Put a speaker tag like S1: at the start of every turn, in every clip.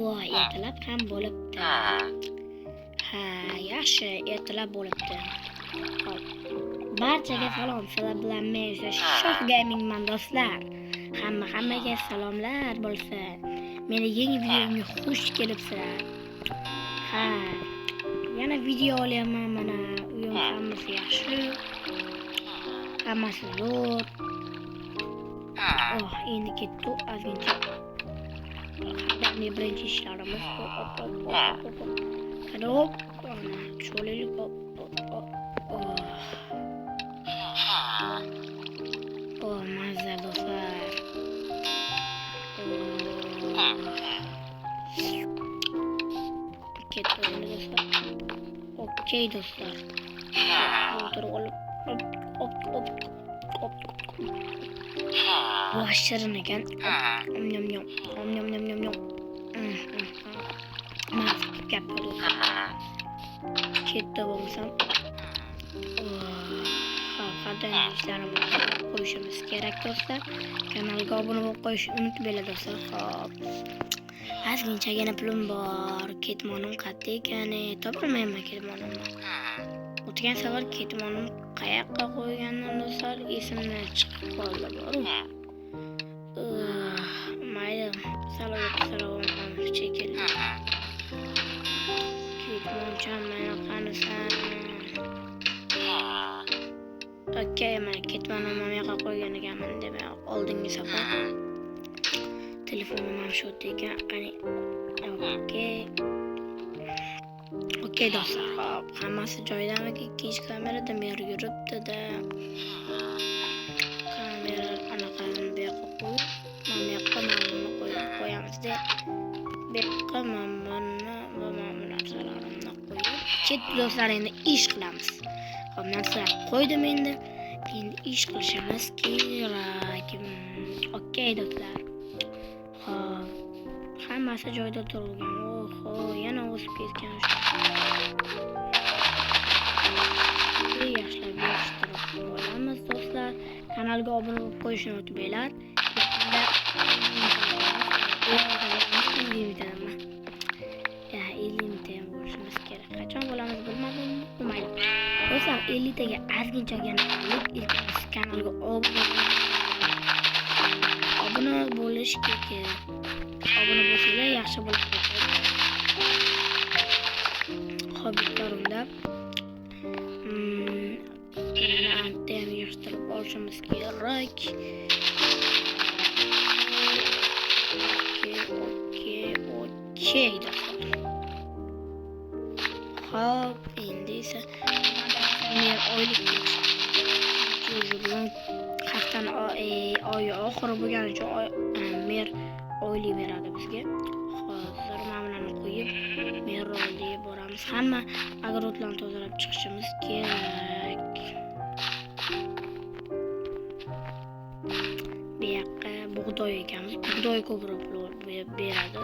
S1: Voy, ertalab ham bo'libdi. Ha, yaxshi, ertalab bo'libdi. Hop. Barchaga salom. Sizlar bilan men Shof Gamingman do'stlar. Hammaga salomlar bo'lsin. Meni yangi videomga xush kelibsizlar. Ha. Yana video olaman mana. Uyim hammasi yaxshi. Hammasi zo'r. Oh, endi ketdi ozgincha. Qadamli birinchi ishlarimiz. Hop. Cho'lalik hop. Oh, mazza do'stlar. Ketdi do'stlar. Okey do'stlar. O'tirib olib. Bu shirin ekan. Nyam. Mas gap bo'ldi. Ketdi bo'lsam. Qanday ishlarimizni qo'yishimiz kerak do'stlar. Kanalga obuna bo'lib qo'yishni unutmanglar do'stlar. Xo'p. Ozginchagina pulim bor. Ketmonim qayerda ekan? Topolmayman ketmonimni. O'tgan safar ketmonim qayoqqa qo'ygandim do'stlar? Esimdan chiqib qoldi boru. Mayli, salom shekilli. Ketmoncham mana qanisan. Okey, mana ketmonimni bu yoqqa qo'ygan ekanman deb oldingi safar. Telefonim ham shu ekan. Qani. Okey do'stlar, hop, hammasi joyidami? Ikkinchi kamerada men yuribdi-da. Kamera anaqani bu yoqqa qo'yib, mana bu yoqqa mana qo'yamiz-da. Bu yoqqa mana narsalarimni qo'yib, ketdi do'stlar, endi ish qilamiz. Hop, narsalar qo'ydim endi. Endi ish qilishimiz kerak. Okey do'stlar. Hop, hammasi joyida turgan. Oho, yana o'sib ketgan. Yaxshilab yig'ishtirib olamiz do'stlar. Kanalga obuna bo'lib qo'yishni unutmanglar. Ya, 50 ta bo'lishimiz kerak. Qachon bo'lamiz bilmadim. Do'stlar, 50 taga ozginchagina iltimos kanalga obuna bo'lish kerak. Obuna bo'lsanglar yaxshi bo'ladi. Hobbitlarimda anteni yig'ishtirib olishimiz kerak. Okey do'stlar. Hop, endi esa men oylik haftaning oyi oxiri bo'lgani uchun mer oylik beradi bizga. Hozir mamlarni qo'yib mer oylik boramiz. Hamma огородlarni tozalab chiqishimiz kerak. Bu yoqqa bug'doy ekamiz. Bug'doy ko'proq beradi.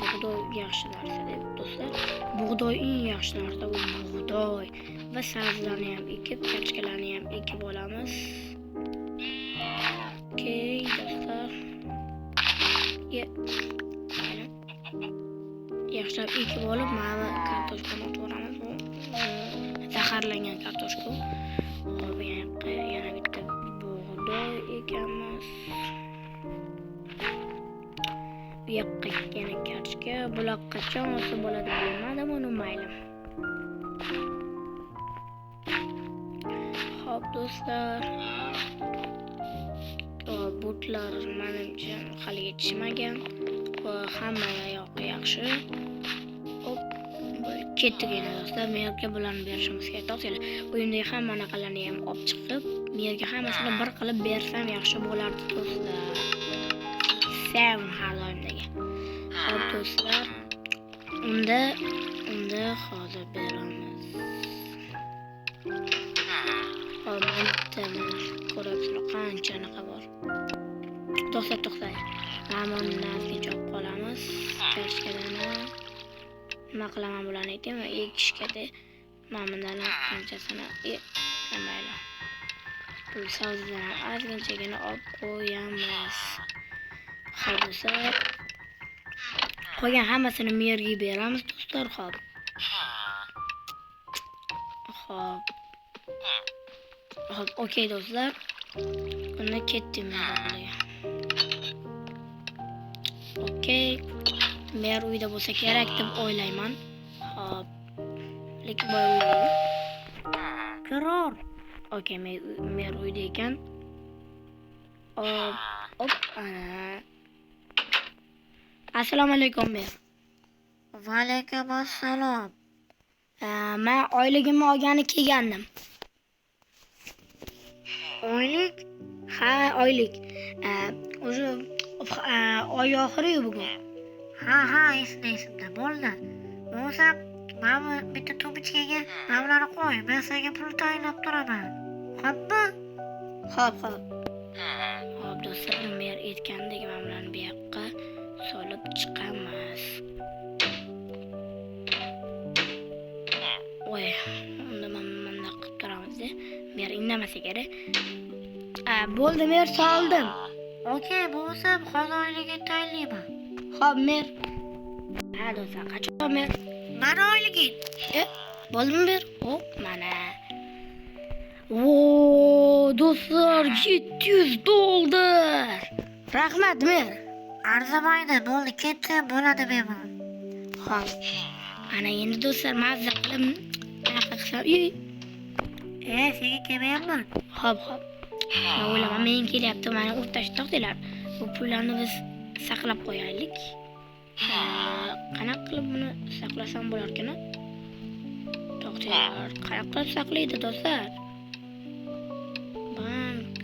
S1: Bug'doy yaxshi narsa deb do'stlar. Bug'doy eng yaxshi narsa bu bug'doy. Va sabzlarni ham ekib, kartoshkalarni ham ekib olamiz. Okey do'stlar. Yaxshilab ekib olib, mana kartoshkani o'tvoramiz. Zaharlangan kartoshka. Hop, yana bitta bug'doy ekamiz. Bu yoqqa yana kartoshka. Bular qachon o'sib bo'ladi bilmadim, uni mayli. Hop do'stlar. Butlar menimcha hali yetishmagan. Hamma yoqi yaxshi. Hop, ketdigina do'stlar, merga bularni berishimiz kerak. Do'stlar, o'yindagi hamma narsalarni ham olib chiqib, merga hammasini bir qilib bersam yaxshi bo'lardi do'stlar. 7 har doimdagi. Hop do'stlar, unda hozir beramiz. Hop, mana ko'rasizlar qancha naqa bor. To'xtang. Mana bundan chop qolamiz. Kartoshkalarni nima qilaman bularni aytaymi? Ekishga de mana bundan qanchasini mayli. savdodan ozginchagina olib qo'yamiz. Xo'p do'stlar, qolgan hammasini merga beramiz do'stlar. Xo'p, okey do'stlar. Buni ketdim men. Okey. Mer uyda bo'lsa kerak deb o'ylayman. Xo'p. Lekin boy uyda. Qaror. Okey, mer uyda ekan. Hop, ana. Assalomu alaykum mer.
S2: Va alaykum assalom.
S1: Men oyligimni olgani kelgandim.
S2: Oylik?
S1: Ha, oylik. O'sha oy oxiri bugun.
S2: Ha, esimda bo'ldi. Bo'lsa, mana bitta tubichkaga mablag' qo'y, men senga pul tayinlab turaman. Xo'pmi?
S1: Xo'p. Xo'p do'stlar, mer aytgandek mablag' bu yoqqa solib chiqamiz. Voy, unda mana qilib turamiz-da. Mer indamasa kerak. Bo'ldi, mer soldim.
S2: Okey, bo'lsa, hozir oyligini tayinlayman.
S1: Xo'p, mer. Ha do'stlar, qachon mer?
S2: Mana oyliging.
S1: Bo'ldimi mer? Hop, mana. Do'stlar, $700. Rahmat mer.
S2: Arzimaydi, bo'ldi, ketdi, bo'ladi men.
S1: Xo'p. Ana endi do'stlar, mazza qilib qilsam.
S2: Senga kelmayapman.
S1: Xo'p. Men o'ylayman, men kelyapti, mana o'rtash to'xtanglar. Bu pullarni biz saqlab qo'yaylik. Qanaqa qilib buni saqlasam bo'lar ekan? To'xtanglar. Qanaqa qilib saqlaydi do'stlar? Bank.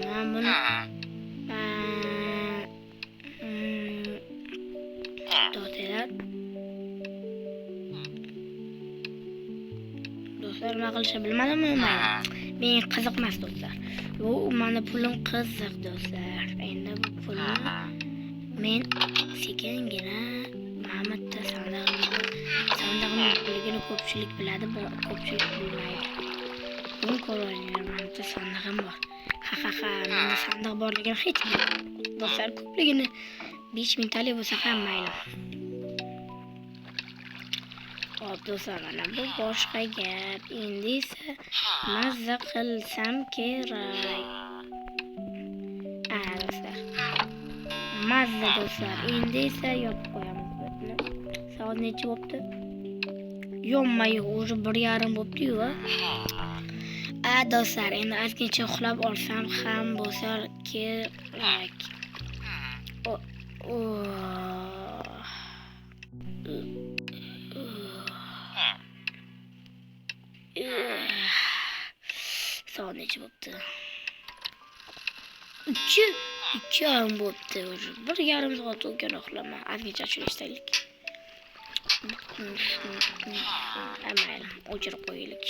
S1: Men buni to'xtanglar. Do'stlar, nima qilishni bilmadimmi? Men qiziqmas do'stlar. Bu meni pulim qiziq do'stlar. Endi bu pulni men sekingina Mamatda sandig'imni puligini ko'pchilik biladi, ko'pchilik bilmaydi. Buni ko'raylik, Mamatda sandig'im bor. Ha, menda sandiq borligini hech bilmaydi. Do'stlar, ko'pligini 5000 talik bo'lsa ham mayli. Hop do'stlar, mana bu boshqa gap. Endi esa mazza qilsam kerak. Do'stlar. Mazza do'stlar. Endi esa yopib qo'yamiz buni. Soat necha bo'pti? Yonmay, o'zi 1:30 bo'pti-yu. Do'stlar, endi ozgincha uxlab olsam ham bo'lsa kerak. Soat necha bo'pti? 2:30 bo'pti. 1:30 soat o'tgan uxlaman. Ozgincha tushirishaylik. Mayli, o'chirib qo'yaylik.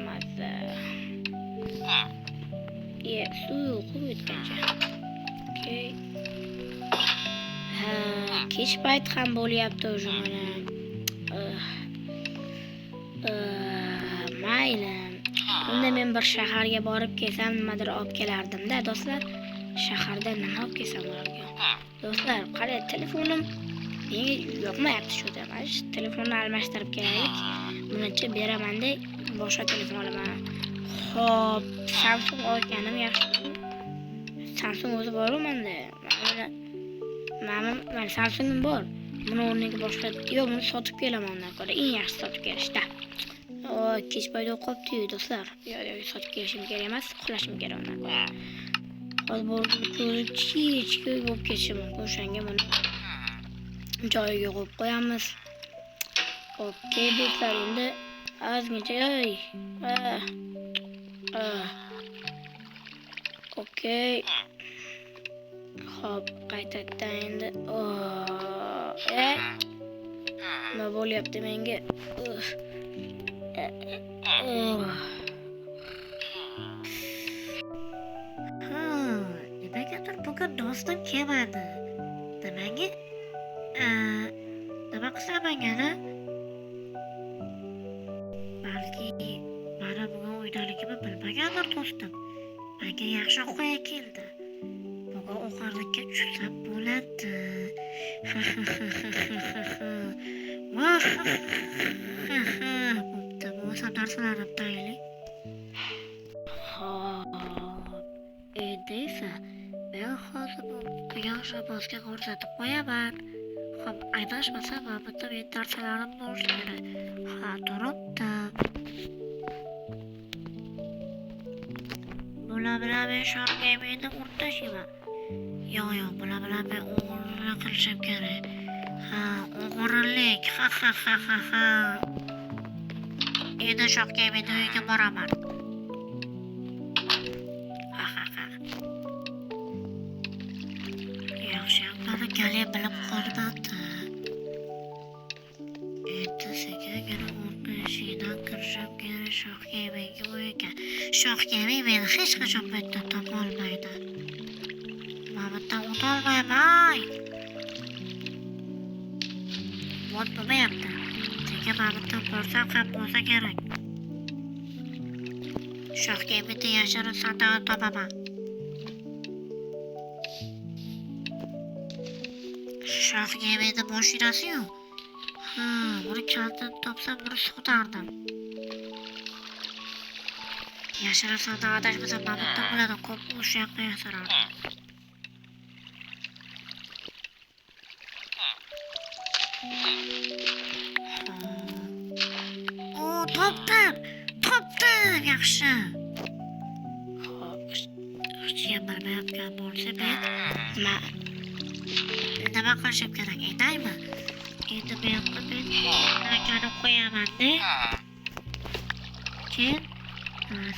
S1: Mazza. Suv quyib o'tgancha. Okey. Kech payt ham bo'lyapti o'sha mana. Mayli. Unda men bir shaharga borib kelsam, nimadir olib kelardim-da, do'stlar. Shaharda nima olib kelsam ularga? Do'stlar, qarang, telefonim menga yoqmayapti shu dam. Telefonni almashtirib kelaylik. Bunacha beraman-da, boshqa telefon olaman. Xo'p, Samsung olganim yaxshi. Samsung o'zi bor-ku menda. Mana Samsungim bor. Buni o'rniga boshqa, yo'q, buni sotib kelaman undan ko'ra. Eng yaxshi sotib kelishda. Kech paydo qolibdi-yu do'stlar. Yo'q, sotib kelishim kerak emas, uxlashim kerak undan ko'ra. Hozir borib kechki bo'lib ketishi mumkin. O'shanga buni joyiga qo'yib qo'yamiz. Okey do'stlar, endi ozgincha okey. Xo'p, qaytadan endi. Nima bo'lyapti menga?
S2: Nima do'stim kelmadi. Nimaga? Nima qilaman yana? Balki mana bugun uydaligimni bilmagandir do'stim. Menga yaxshi qo'ya keldi. Bugun o'qarlikka tushsam bo'ladi. Bo'pti, bo'lsa darslarni tayinli. Xo'p, endi esa men hozir bu quyosh namozga ko'rsatib qo'yaman. Xo'p, adashmasam mana bitta men darslarim bo'lishi kerak. Ha, turibdi. Bular bilan men shorgamini o'rtashman. Yo'q, bular bilan men o'g'irlik qilishim kerak. Ha, o'g'irlik. Ha. Endi shorgamini uyiga boraman. Yaxshi, buni Galya bilib qolmadi. Endi sekingina o'rnashingdan kirishim kerak Shohkemiga uyiga. Shohkemi meni hech qachon bu yerda topolmaydi. Men bundan o'tolmayman. Vot bo'lmayapti. Senga men bundan borsam ham bo'lsa kerak. Shohkemida yashirin sandig'ini topaman. Shohgemini mashinasi-yu. Ha, buni kalitini topsam buni sotardim. Yashirin sandiq adashmasam men bundan bo'ladi. Ko'p o'sha yoqqa yasirardim. Topdim, yaxshi. Xo'p, hech kim bilmayotgan bo'lsa men nima qilishim kerak aytaymi? Endi men rakani qo'yaman-da. Keyin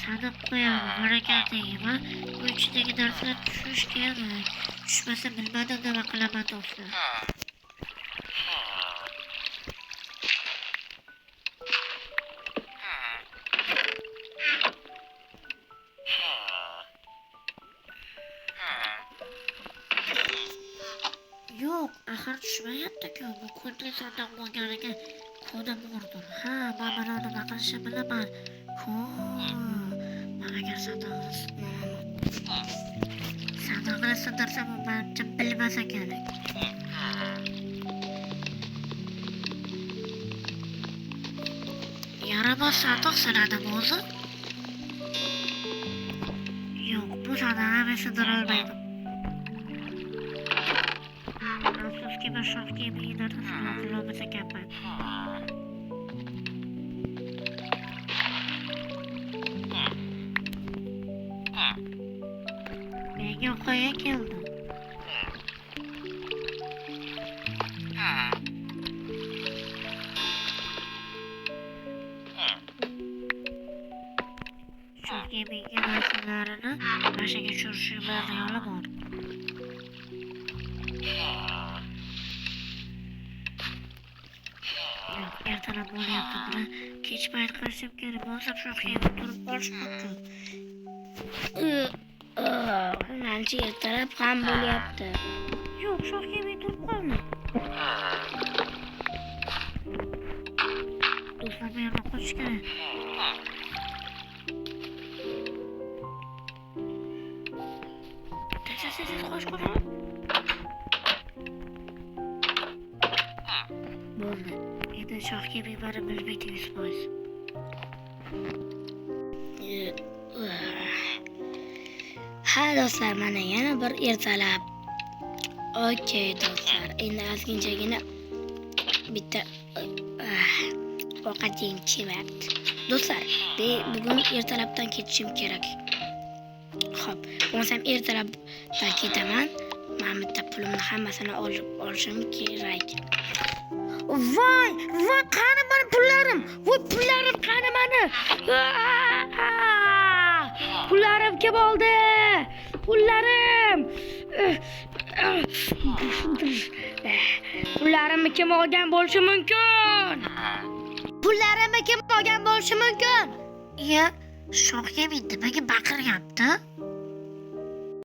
S2: sanib qo'yaman, harakatligimi, bu ichidagi narsalar tushish kerak. Tushmasa bilmadim nima qilaman do'stlar. Yo'q, axir tushmayapti-ku. Bu kodli sandiq bo'lganiga kodim bordir. Ha, men buni nima qilishni bilaman. Men agar sandiqni sindirsam, u menimcha bilmasa kerak. Yaramaz sandiq sinadimi o'zi? Yo'q, bu sandiqni men sindira olmayman. Ben Shohkemining narsasini qilolmas ekanman. Menga qo'ya keldi. Shohkemining narsalarini mashaga tushirishimdan yo'li bor. Ertalab bo'lyapti, buni kech payt qilishim kerak bo'lsa Shohkemi turib qolishi mumkin.
S1: Menimcha ertalab ham bo'lyapti.
S2: Yo'q, Shohkemi turib qolmaydi. Do'stlar, bu yerdan qochish kerak. Tez, qoch. Bo'ldi. Endi Shohkemi bari bilmaydi 100%.
S1: Ha do'stlar, mana yana bir ertalab. Okey do'stlar, endi ozginchagina bitta ovqat yeyim ketyapti. Do'stlar, bugun ertalabdan ketishim kerak. Xo'p, bo'lsam ertalabdan ketaman. Men bitta pulimni hammasini olishim kerak. Voy, qani mani pullarim? Voy, pullarim qani mani? Pullarim kim oldi? Pullarim. Pullarimni kim olgan bo'lishi mumkin?
S2: Ya, Shohkemi nimaga baqiryapti?